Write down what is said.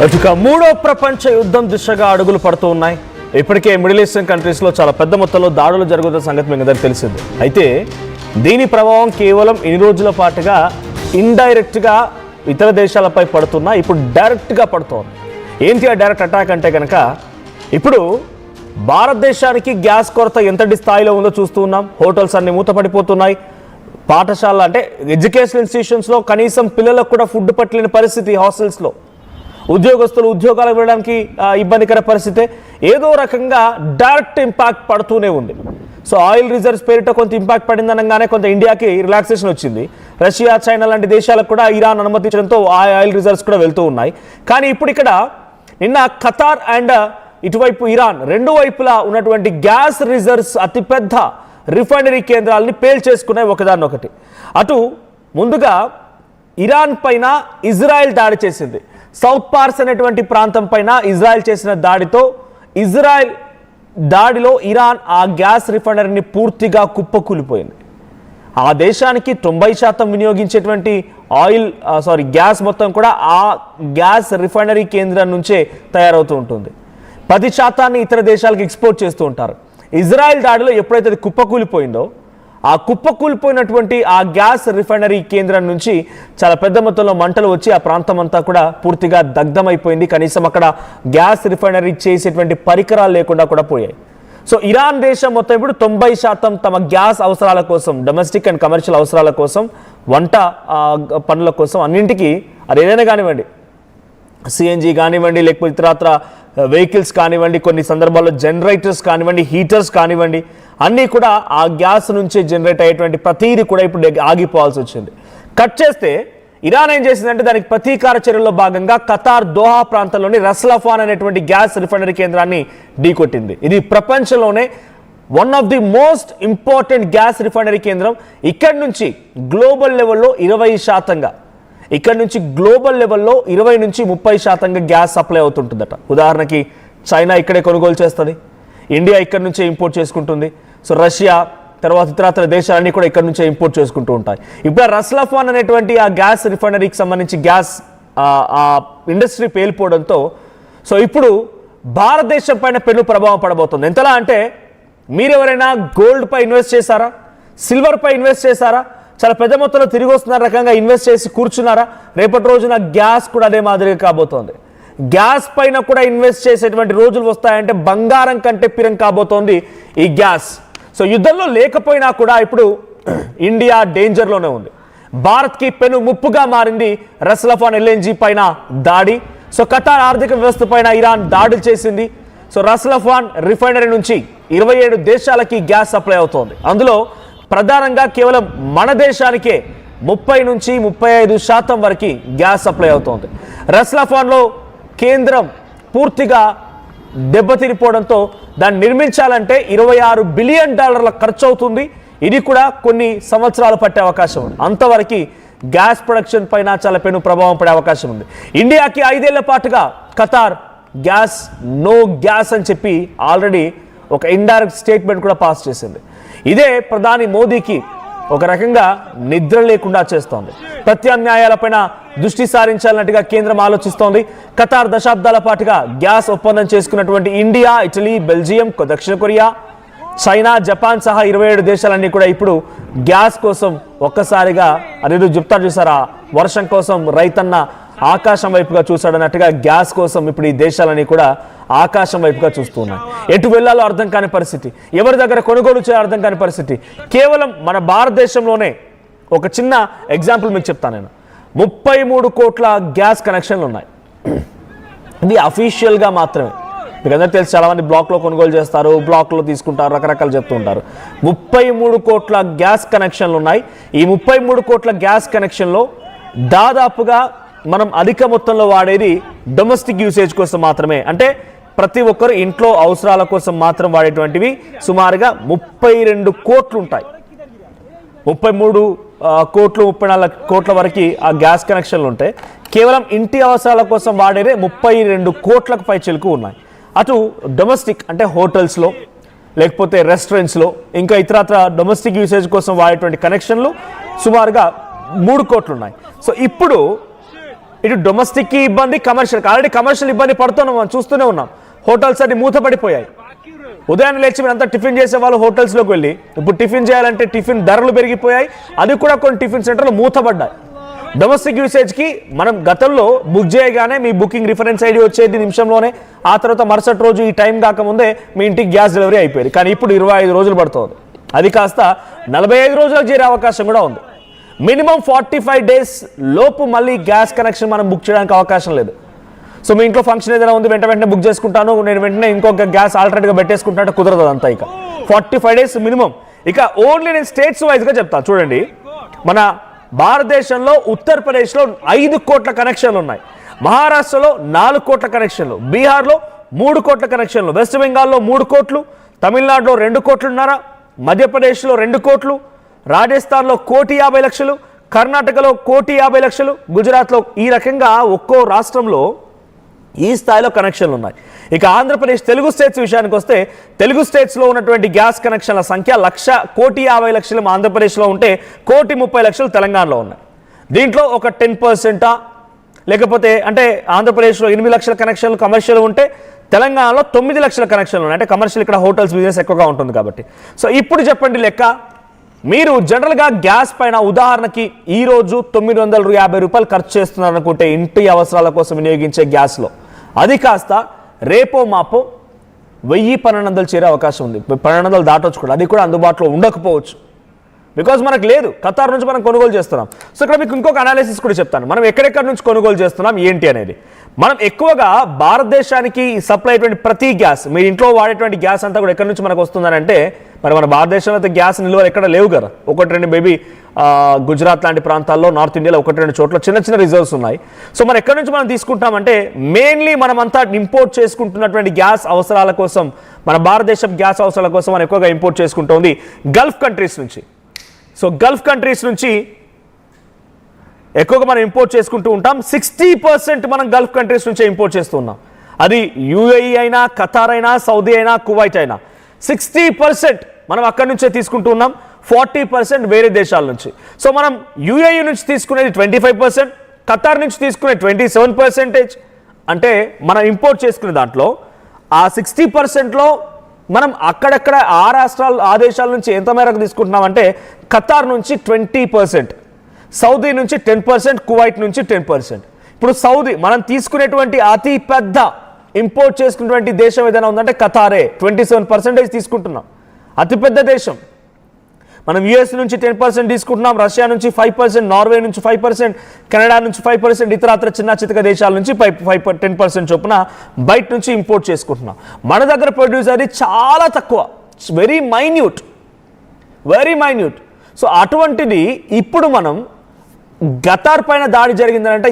అటుక మూడో ప్రపంచ యుద్ధం దిశగా అడుగులు పడుతూ ఉన్నాయి. ఇప్పటికే మిడిల్ ఈస్టర్న్ కంట్రీస్లో చాలా పెద్ద మొత్తంలో దాడులు జరుగుతున్న సంగతి మీకు అందరికీ తెలిసింది. అయితే దీని ప్రభావం కేవలం ఇన్ని రోజుల పాటుగా ఇండైరెక్ట్గా ఇతర దేశాలపై పడుతున్నా, ఇప్పుడు డైరెక్ట్గా పడుతోంది. ఏంటి ఆ డైరెక్ట్ అటాక్ అంటే కనుక, ఇప్పుడు భారతదేశానికి గ్యాస్ కొరత ఎంతటి స్థాయిలో ఉందో చూస్తూ ఉన్నాం. హోటల్స్ అన్ని మూతపడిపోతున్నాయి. పాఠశాల అంటే ఎడ్యుకేషన్ ఇన్స్టిట్యూషన్స్లో కనీసం పిల్లలకు కూడా ఫుడ్ పట్టలేని పరిస్థితి. హాస్టల్స్లో ఉద్యోగస్తులు ఉద్యోగాలకు వెళ్ళడానికి ఇబ్బందికర పరిస్థితే. ఏదో రకంగా డైరెక్ట్ ఇంపాక్ట్ పడుతూనే ఉంది. సో ఆయిల్ రిజర్వ్స్ పేరిట కొంత ఇంపాక్ట్ పడిందనగానే కొంత ఇండియాకి రిలాక్సేషన్ వచ్చింది. రష్యా, చైనా లాంటి దేశాలకు కూడా ఇరాన్ అనుమతించడంతో ఆ ఆయిల్ రిజర్వ్స్ కూడా వెళ్తూ ఉన్నాయి. కానీ ఇప్పుడు ఇక్కడ నిన్న ఖతార్ అండ్ ఇటువైపు ఇరాన్ రెండు వైపులా ఉన్నటువంటి గ్యాస్ రిజర్వ్స్ అతిపెద్ద రిఫైనరీ కేంద్రాలని పేల్చేసుకున్నాయి ఒకదాన్నొకటి. అటు ముందుగా ఇరాన్ పైన ఇజ్రాయెల్ దాడి చేసింది. సౌత్ పార్స్ అనేటువంటి ప్రాంతం పైన ఇజ్రాయెల్ చేసిన దాడితో, ఇజ్రాయెల్ దాడిలో ఇరాన్ ఆ గ్యాస్ రిఫైనరీని పూర్తిగా కుప్పకూలిపోయింది. ఆ దేశానికి 90% వినియోగించేటువంటి గ్యాస్ మొత్తం కూడా ఆ గ్యాస్ రిఫైనరీ కేంద్రం నుంచే తయారవుతూ ఉంటుంది. 10% ఇతర దేశాలకు ఎక్స్పోర్ట్ చేస్తూ ఉంటారు. ఇజ్రాయెల్ దాడిలో ఎప్పుడైతే అది కుప్పకూలిపోయిందో, ఆ కుప్పకూలిపోయినటువంటి ఆ గ్యాస్ రిఫైనరీ కేంద్రం నుంచి చాలా పెద్ద మొత్తంలో మంటలు వచ్చి ఆ ప్రాంతం అంతా కూడా పూర్తిగా దగ్ధమైపోయింది. కనీసం అక్కడ గ్యాస్ రిఫైనరీ చేసేటువంటి పరికరాలు లేకుండా కూడా పోయాయి. సో ఇరాన్ దేశం మొత్తం ఇప్పుడు 90% తమ గ్యాస్ అవసరాల కోసం, డొమెస్టిక్ అండ్ కమర్షియల్ అవసరాల కోసం, వంట పనుల కోసం, అన్నింటికి అది ఏదైనా కానివ్వండి, సిఎన్జి కానివ్వండి, లేకపోతే ఇతరత్ర వెహికల్స్ కానివ్వండి, కొన్ని సందర్భాల్లో జనరేటర్స్ కానివ్వండి, హీటర్స్ కానివ్వండి, అన్నీ కూడా ఆ గ్యాస్ నుంచే జనరేట్ అయ్యేటువంటి ప్రతిదీ కూడా ఇప్పుడు ఆగిపోవాల్సి వచ్చింది. కట్ చేస్తే ఇరాన్ ఏం చేసిందంటే దానికి ప్రతీకార చర్యల్లో భాగంగా ఖతార్ దోహా ప్రాంతంలోని రస్లఫాన్ అనేటువంటి గ్యాస్ రిఫైనరీ కేంద్రాన్ని ఢీకొట్టింది. ఇది ప్రపంచంలోనే one of the most important gas refinery కేంద్రం. ఇక్కడి నుంచి గ్లోబల్ లెవెల్లో 20% ఇక్కడ నుంచి గ్లోబల్ లెవెల్లో 20 నుంచి 30% గ్యాస్ సప్లై అవుతుంటుందట. ఉదాహరణకి చైనా ఇక్కడే కొనుగోలు చేస్తుంది, ఇండియా ఇక్కడ నుంచే ఇంపోర్ట్ చేసుకుంటుంది. సో రష్యా తర్వాత ఇతరత్ర దేశాలన్నీ కూడా ఇక్కడ నుంచే ఇంపోర్ట్ చేసుకుంటూ ఉంటాయి. ఇప్పుడు రస్లఫాన్ అనేటువంటి ఆ గ్యాస్ రిఫైనరీకి సంబంధించి గ్యాస్ ఇండస్ట్రీ పేలిపోవడంతో సో ఇప్పుడు భారతదేశం పైన పెను ప్రభావం పడబోతుంది. ఎంతలా అంటే, మీరెవరైనా గోల్డ్ పై ఇన్వెస్ట్ చేశారా, సిల్వర్ పై ఇన్వెస్ట్ చేశారా, చాలా పెద్ద మొత్తంలో తిరిగి వస్తున్న రకంగా ఇన్వెస్ట్ చేసి కూర్చున్నారా? రేపటి రోజున గ్యాస్ కూడా అదే మాదిరిగా కాబోతోంది. గ్యాస్ పైన కూడా ఇన్వెస్ట్ చేసేటువంటి రోజులు వస్తాయంటే బంగారం కంటే పిరం కాబోతోంది ఈ గ్యాస్. సో యుద్ధంలో లేకపోయినా కూడా ఇప్పుడు ఇండియా డేంజర్లోనే ఉంది. భారత్కి పెను ముప్పుగా మారింది రస్లఫాన్ ఎల్ఎన్జీ పైన దాడి. సో ఖతార్ ఆర్థిక వ్యవస్థ పైన ఇరాన్ దాడులు చేసింది. సో రస్లఫాన్ రిఫైనరీ నుంచి 27 దేశాలకి గ్యాస్ సప్లై అవుతోంది. అందులో ప్రధానంగా కేవలం మన దేశానికే 30 నుంచి 35% వరకు గ్యాస్ సప్లై అవుతోంది. రస్లఫాన్లో కేంద్రం పూర్తిగా దెబ్బతినిపోవడంతో దాన్ని నిర్మించాలంటే $26 బిలియన్ ఖర్చు అవుతుంది. ఇది కూడా కొన్ని సంవత్సరాలు పట్టే అవకాశం ఉంది. అంతవరకు గ్యాస్ ప్రొడక్షన్ పైన చాలా పెను ప్రభావం పడే అవకాశం ఉంది. ఇండియాకి 5 ఏళ్ల పాటుగా ఖతార్ గ్యాస్ నో గ్యాస్ అని చెప్పి ఆల్రెడీ ఒక ఇండైరెక్ట్ స్టేట్మెంట్ కూడా పాస్ చేసింది. ఇదే ప్రధాని మోదీకి ఒక రకంగా నిద్ర లేకుండా చేస్తోంది. ప్రత్యామ్నాయాలపైన దృష్టి సారించాలన్నట్టుగా కేంద్రం ఆలోచిస్తోంది. ఖతార్ దశాబ్దాల పాటుగా గ్యాస్ ఒప్పందం చేసుకున్నటువంటి ఇండియా, ఇటలీ, బెల్జియం, దక్షిణ కొరియా, చైనా, జపాన్ సహా 27 దేశాలన్నీ కూడా ఇప్పుడు గ్యాస్ కోసం ఒక్కసారిగా అదేదో చెప్తారు చూసారా, వర్షం కోసం రైతన్న ఆకాశం వైపుగా చూశాడన్నట్టుగా గ్యాస్ కోసం ఇప్పుడు ఈ దేశాలన్నీ కూడా ఆకాశం వైపుగా చూస్తున్నాయి. ఎటు వెళ్ళాలో అర్థం కాని పరిస్థితి, ఎవరి దగ్గర కొనుగోలు చేయాలో అర్థం కాని పరిస్థితి. కేవలం మన భారతదేశంలోనే ఒక చిన్న ఎగ్జాంపుల్ మీకు చెప్తాను నేను. 33 కోట్ల గ్యాస్ కనెక్షన్లు ఉన్నాయి. ఇది అఫీషియల్గా మాత్రమే. మీకు అందరికీ తెలుసు, చాలామంది బ్లాక్లో కొనుగోలు చేస్తారు, బ్లాక్లో తీసుకుంటారు, రకరకాలు చెప్తూ ఉంటారు. 33 కోట్ల గ్యాస్ కనెక్షన్లు ఉన్నాయి. ఈ 33 కోట్ల గ్యాస్ కనెక్షన్లో దాదాపుగా మనం అధిక మొత్తంలో వాడేది డొమెస్టిక్ యూసేజ్ కోసం మాత్రమే. అంటే ప్రతి ఒక్కరు ఇంట్లో అవసరాల కోసం మాత్రం వాడేటువంటివి సుమారుగా 32 కోట్లు ఉంటాయి. 33 కోట్లు 34 కోట్ల వరకు ఆ గ్యాస్ కనెక్షన్లు ఉంటాయి. కేవలం ఇంటి అవసరాల కోసం వాడేదే 32 కోట్లకు పైచిలకు ఉన్నాయి. అటు డొమెస్టిక్ అంటే హోటల్స్లో, లేకపోతే రెస్టారెంట్స్లో, ఇంకా ఇతరత్ర డొమెస్టిక్ యూసేజ్ కోసం వాడేటువంటి కనెక్షన్లు సుమారుగా 3 కోట్లు ఉన్నాయి. సో ఇప్పుడు ఇటు డొమెస్టిక్కి ఇబ్బంది, కమర్షియల్ ఆల్రెడీ కమర్షియల్ ఇబ్బంది పడుతున్నాం, మనం చూస్తూనే ఉన్నాం. హోటల్స్ అన్ని మూతపడిపోయాయి. ఉదయాన్నే లేచి మీరంతా టిఫిన్ చేసే వాళ్ళు హోటల్స్లోకి వెళ్ళి ఇప్పుడు టిఫిన్ చేయాలంటే టిఫిన్ ధరలు పెరిగిపోయాయి. అది కూడా కొన్ని టిఫిన్ సెంటర్లు మూతపడ్డాయి. డొమెస్టిక్ యూసేజ్కి మనం గతంలో బుక్ చేయగానే మీ బుకింగ్ రిఫరెన్స్ ఐడి వచ్చేది నిమిషంలోనే, ఆ తర్వాత మరుసటి రోజు ఈ టైం కాకముందే మీ ఇంటికి గ్యాస్ డెలివరీ అయిపోయింది. కానీ ఇప్పుడు 25 రోజులు పడుతుంది. అది కాస్త 45 రోజులకు చేరే అవకాశం కూడా ఉంది. మినిమం 45 డేస్ లోపు మళ్ళీ గ్యాస్ కనెక్షన్ మనం బుక్ చేయడానికి అవకాశం లేదు. సో మీ ఇంట్లో ఫంక్షన్ ఏదైనా ఉంది, వెంటనే బుక్ చేసుకుంటాను, నేను వెంటనే ఇంకొక గ్యాస్ ఆల్టర్నేట్గా పెట్టేసుకుంటానంటే కుదరదు. అంతా ఇక 45 డేస్ మినిమం. ఇక ఓన్లీ నేను స్టేట్స్ వైజ్గా చెప్తాను చూడండి. మన భారతదేశంలో ఉత్తరప్రదేశ్లో 5 కోట్ల కనెక్షన్లు ఉన్నాయి, మహారాష్ట్రలో 4 కోట్ల కనెక్షన్లు, బీహార్లో 3 కోట్ల కనెక్షన్లు, వెస్ట్ బెంగాల్లో 3 కోట్లు, తమిళనాడులో 2 కోట్లున్నర, మధ్యప్రదేశ్లో 2 కోట్లు, రాజస్థాన్లో 1,50,00,000, కర్ణాటకలో 1,50,00,000, గుజరాత్లో ఈ రకంగా ఒక్కో రాష్ట్రంలో ఈ స్థాయిలో కనెక్షన్లు ఉన్నాయి. ఇక ఆంధ్రప్రదేశ్ తెలుగు స్టేట్స్ విషయానికి వస్తే తెలుగు స్టేట్స్లో ఉన్నటువంటి గ్యాస్ కనెక్షన్ల సంఖ్య 1,50,00,000 ఆంధ్రప్రదేశ్లో ఉంటే 1,30,00,000 తెలంగాణలో ఉన్నాయి. దీంట్లో ఒక 10% లేకపోతే అంటే ఆంధ్రప్రదేశ్లో 8 లక్షల కనెక్షన్లు కమర్షియల్ ఉంటే తెలంగాణలో 9 లక్షల కనెక్షన్లు ఉన్నాయి. అంటే కమర్షియల్ ఇక్కడ హోటల్స్ బిజినెస్ ఎక్కువగా ఉంటుంది కాబట్టి. సో ఇప్పుడు చెప్పండి లెక్క, మీరు జనరల్గా గ్యాస్ పైన ఉదాహరణకి ఈరోజు 950 రూపాయలు ఖర్చు చేస్తున్నారు అనుకుంటే ఇంటి అవసరాల కోసం వినియోగించే గ్యాస్లో, అది కాస్త రేపో మాపో 1000-1200 చేరే అవకాశం ఉంది. 1200 దాటొచ్చు కూడా, అది కూడా అందుబాటులో ఉండకపోవచ్చు. బికాజ్ మనకు లేదు, ఖతార్ నుంచి మనం కొనుగోలు చేస్తున్నాం. సో ఇక్కడ మీకు ఇంకొక అనాలిసిస్ కూడా చెప్తాను, మనం ఎక్కడెక్కడి నుంచి కొనుగోలు చేస్తున్నాం ఏంటి అనేది. మనం ఎక్కువగా భారతదేశానికి సప్లై అయ్యేటువంటి ప్రతి గ్యాస్, మీరు ఇంట్లో వాడేటువంటి గ్యాస్ అంతా కూడా ఎక్కడి నుంచి మనకు వస్తుందని అంటే, మరి మన భారతదేశంలో అయితే గ్యాస్ నిల్వలు ఎక్కడ లేవు కదా. 1-2 మేబీ గుజరాత్ లాంటి ప్రాంతాల్లో, నార్త్ ఇండియాలో 1-2 చోట్ల చిన్న చిన్న రిజర్వ్స్ ఉన్నాయి. సో మరి ఎక్కడి నుంచి మనం తీసుకుంటామంటే మెయిన్లీ మనమంతా ఇంపోర్ట్ చేసుకుంటున్నటువంటి గ్యాస్ అవసరాల కోసం, మన భారతదేశం గ్యాస్ అవసరాల కోసం మనం ఎక్కువగా ఇంపోర్ట్ చేసుకుంటుంది గల్ఫ్ కంట్రీస్ నుంచి. సో గల్ఫ్ కంట్రీస్ నుంచి ఎక్కువగా మనం ఇంపోర్ట్ చేసుకుంటూ ఉంటాం. 60% మనం గల్ఫ్ కంట్రీస్ నుంచే ఇంపోర్ట్ చేస్తూ ఉన్నాం. అది యూఏఈ అయినా, ఖతార్ అయినా, సౌదీ అయినా, కువైట్ అయినా 60% మనం అక్కడి నుంచే తీసుకుంటూ ఉన్నాం. 40% వేరే దేశాల నుంచి. సో మనం యూఏఈ నుంచి తీసుకునేది 25%, ఖతార్ నుంచి తీసుకునే 27%. అంటే మనం ఇంపోర్ట్ చేసుకునే దాంట్లో ఆ 60%లో మనం అక్కడక్కడ ఆ రాష్ట్రాలు, ఆ దేశాల నుంచి ఎంత మేరకు తీసుకుంటున్నామంటే ఖతార్ నుంచి 20%, సౌదీ నుంచి 10%, కువైట్ నుంచి 10%. ఇప్పుడు సౌదీ మనం తీసుకునేటువంటి అతి పెద్ద ఇంపోర్ట్ చేసుకున్నటువంటి దేశం ఏదైనా ఉందంటే ఖతారే. 27% తీసుకుంటున్నాం, అతిపెద్ద దేశం. మనం యుఎస్ నుంచి 10% తీసుకుంటున్నాం, రష్యా నుంచి 5%, నార్వే నుంచి 5%, కెనడా నుంచి 5%, ఇతరత్ర చిన్న చితక దేశాల నుంచి 10% చొప్పున బయట నుంచి ఇంపోర్ట్ చేసుకుంటున్నాం. మన దగ్గర ప్రొడ్యూస్ అది చాలా తక్కువ, వెరీ మైన్యూట్. సో అటువంటిది ఇప్పుడు మనం ఖతార్ పైన దాడి జరిగిందంటే